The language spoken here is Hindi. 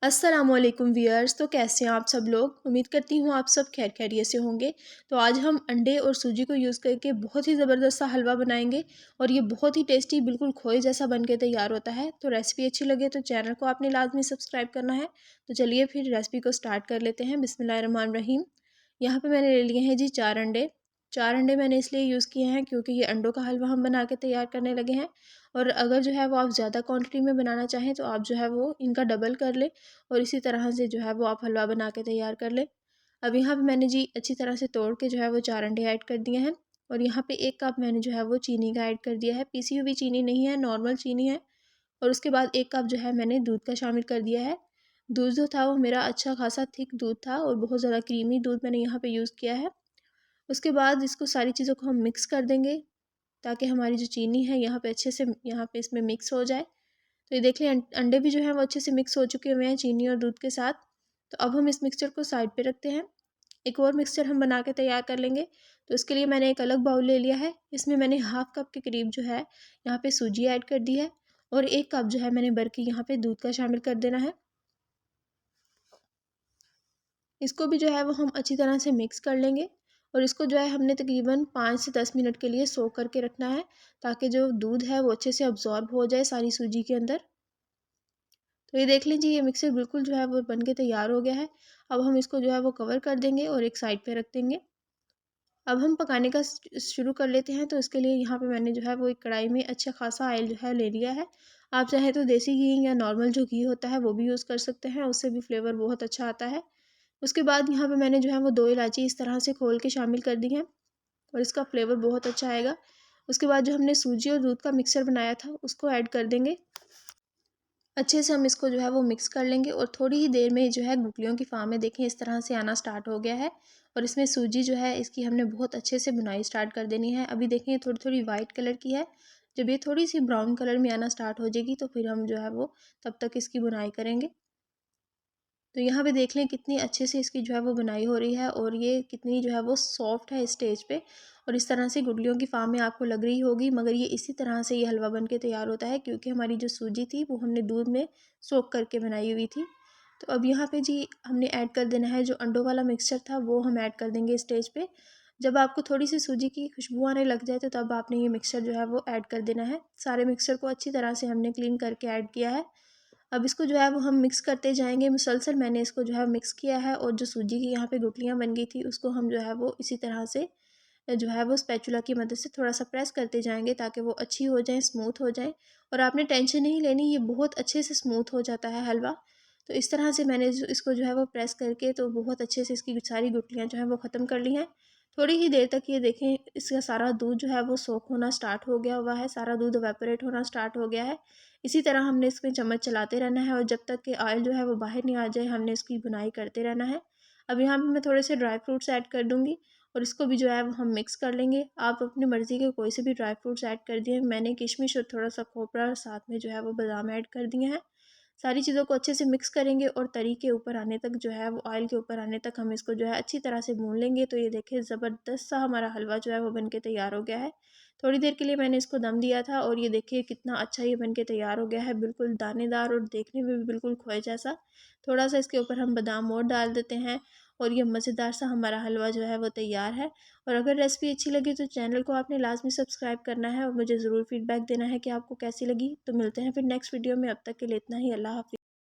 अस्सलामुअलैकुम व्यूअर्स। तो कैसे हैं आप सब लोग। उम्मीद करती हूँ आप सब खैर खैरियत से होंगे। तो आज हम अंडे और सूजी को यूज़ करके बहुत ही ज़बरदस्त सा हलवा बनाएंगे और ये बहुत ही टेस्टी बिल्कुल खोए जैसा बन के तैयार होता है। तो रेसिपी अच्छी लगे तो चैनल को आपने लाजमी सब्सक्राइब करना है। तो चलिए फिर रेसिपी को स्टार्ट कर लेते हैं। बिस्मिल्लाहिर्रहमानिर्रहीम। यहाँ पर मैंने ले लिए हैं जी 4 अंडे। 4 अंडे मैंने इसलिए यूज़ किए हैं क्योंकि ये अंडों का हलवा हम बना के तैयार करने लगे हैं। और अगर जो है वो आप ज़्यादा क्वांटिटी में बनाना चाहें तो आप जो है वो इनका डबल कर लें और इसी तरह से जो है वो आप हलवा बना के तैयार कर लें। अब यहाँ पे मैंने जी अच्छी तरह से तोड़ के जो है वो 4 अंडे ऐड कर दिए हैं। और यहाँ पे 1 कप मैंने जो है वो चीनी का ऐड कर दिया है। पीसी हुई चीनी नहीं है, नॉर्मल चीनी है। और उसके बाद 1 कप जो है मैंने दूध का शामिल कर दिया है। दूध जो था वो मेरा अच्छा खासा थिक दूध था और बहुत ज़्यादा क्रीमी दूध मैंने यहाँ पे यूज़ किया है। उसके बाद इसको सारी चीज़ों को हम मिक्स कर देंगे ताकि हमारी जो चीनी है यहाँ पे अच्छे से यहाँ पे इसमें मिक्स हो जाए। तो ये देख लें अंडे भी जो हैं वो अच्छे से मिक्स हो चुके हुए हैं चीनी और दूध के साथ। तो अब हम इस मिक्सचर को साइड पे रखते हैं। एक और मिक्सचर हम बना के तैयार कर लेंगे। तो इसके लिए मैंने एक अलग बाउल ले लिया है। इसमें मैंने हाफ कप के करीब जो है यहाँ पे सूजी ऐड कर दी है और 1 कप जो है मैंने भर के यहाँ पे दूध का शामिल कर देना है। इसको भी जो है वो हम अच्छी तरह से मिक्स कर लेंगे और इसको जो है हमने तकरीबन 5 से 10 मिनट के लिए सोक करके रखना है ताकि जो दूध है वो अच्छे से अब्जॉर्ब हो जाए सारी सूजी के अंदर। तो ये देख लीजिए ये मिक्सर बिल्कुल जो है वो बन के तैयार हो गया है। अब हम इसको जो है वो कवर कर देंगे और एक साइड पे रख देंगे। अब हम पकाने का शुरू कर लेते हैं। तो इसके लिए यहाँ पे मैंने जो है वो एक कढ़ाई में अच्छा खासा ऑयल जो है ले लिया है। आप चाहे तो देसी घी या नॉर्मल जो घी होता है वो भी यूज़ कर सकते हैं, उससे भी फ्लेवर बहुत अच्छा आता है। उसके बाद यहाँ पे मैंने जो है वो 2 इलायची इस तरह से खोल के शामिल कर दी है और इसका फ्लेवर बहुत अच्छा आएगा। उसके बाद जो हमने सूजी और दूध का मिक्सर बनाया था उसको ऐड कर देंगे। अच्छे से हम इसको जो है वो मिक्स कर लेंगे और थोड़ी ही देर में जो है गुठलियों की फार्म में देखें इस तरह से आना स्टार्ट हो गया है। और इसमें सूजी जो है इसकी हमने बहुत अच्छे से बुनाई स्टार्ट कर देनी है। अभी देखें थोड़ी थोड़ी वाइट कलर की है। जब ये थोड़ी सी ब्राउन कलर में आना स्टार्ट हो जाएगी तो फिर हम जो है वो तब तक इसकी बुनाई करेंगे। तो यहाँ पे देख लें कितनी अच्छे से इसकी जो है वो बुनाई हो रही है और ये कितनी जो है वो सॉफ्ट है इस स्टेज पे। और इस तरह से गुठलियों की फार्म में आपको लग रही होगी, मगर ये इसी तरह से ये हलवा बन के तैयार होता है क्योंकि हमारी जो सूजी थी वो हमने दूध में सोख करके बनाई हुई थी। तो अब यहाँ पे जी हमने ऐड कर देना है जो अंडों वाला मिक्सचर था वो हम ऐड कर देंगे स्टेज पे। जब आपको थोड़ी सी सूजी की खुशबू आने लग जाए तो तब आपने ये मिक्सचर जो है वो ऐड कर देना है। सारे मिक्सचर को अच्छी तरह से हमने क्लीन करके ऐड किया है। अब इसको जो है वो हम मिक्स करते जाएंगे मुसलसल। मैंने इसको जो है मिक्स किया है और जो सूजी की यहाँ पे गुठलियाँ बन गई थी उसको हम जो है वो इसी तरह से जो है वो स्पैचुला की मदद से थोड़ा सा प्रेस करते जाएंगे ताकि वो अच्छी हो जाए, स्मूथ हो जाए। और आपने टेंशन नहीं लेनी, ये बहुत अच्छे से स्मूथ हो जाता है हलवा। तो इस तरह से मैंने इसको जो है वो प्रेस करके तो बहुत अच्छे से इसकी सारी गुठलियाँ जो है वो ख़त्म कर ली हैं। थोड़ी ही देर तक ये देखें इसका सारा दूध जो है वो सोख होना स्टार्ट हो गया हुआ है, सारा दूध एवेपोरेट होना स्टार्ट हो गया है। इसी तरह हमने इसमें चम्मच चलाते रहना है और जब तक कि ऑयल जो है वो बाहर नहीं आ जाए हमने इसकी बुनाई करते रहना है। अब यहाँ पे मैं थोड़े से ड्राई फ्रूट्स ऐड कर दूँगी और इसको भी जो है वो हम मिक्स कर लेंगे। आप अपनी मर्ज़ी के कोई से भी ड्राई फ्रूट्स ऐड कर दिए। मैंने किशमिश और थोड़ा सा खोपरा और साथ में जो है वो बादाम ऐड कर दिए हैं। सारी चीज़ों को अच्छे से मिक्स करेंगे और तरी के ऊपर आने तक जो है वो ऑयल के ऊपर आने तक हम इसको जो है अच्छी तरह से भून लेंगे। तो ये देखिए ज़बरदस्त सा हमारा हलवा जो है वो बन के तैयार हो गया है। थोड़ी देर के लिए मैंने इसको दम दिया था और ये देखिए कितना अच्छा ये बन के तैयार हो गया है, बिल्कुल दानेदार और देखने में भी बिल्कुल खोए जैसा। थोड़ा सा इसके ऊपर हम बादाम और डाल देते हैं और ये मज़ेदार सा हमारा हलवा जो है वो तैयार है। और अगर रेसिपी अच्छी लगी तो चैनल को आपने लाजमी सब्सक्राइब करना है और मुझे ज़रूर फीडबैक देना है कि आपको कैसी लगी। तो मिलते हैं फिर नेक्स्ट वीडियो में, अब तक के लिए इतना ही। अल्लाह हाफ़िज़।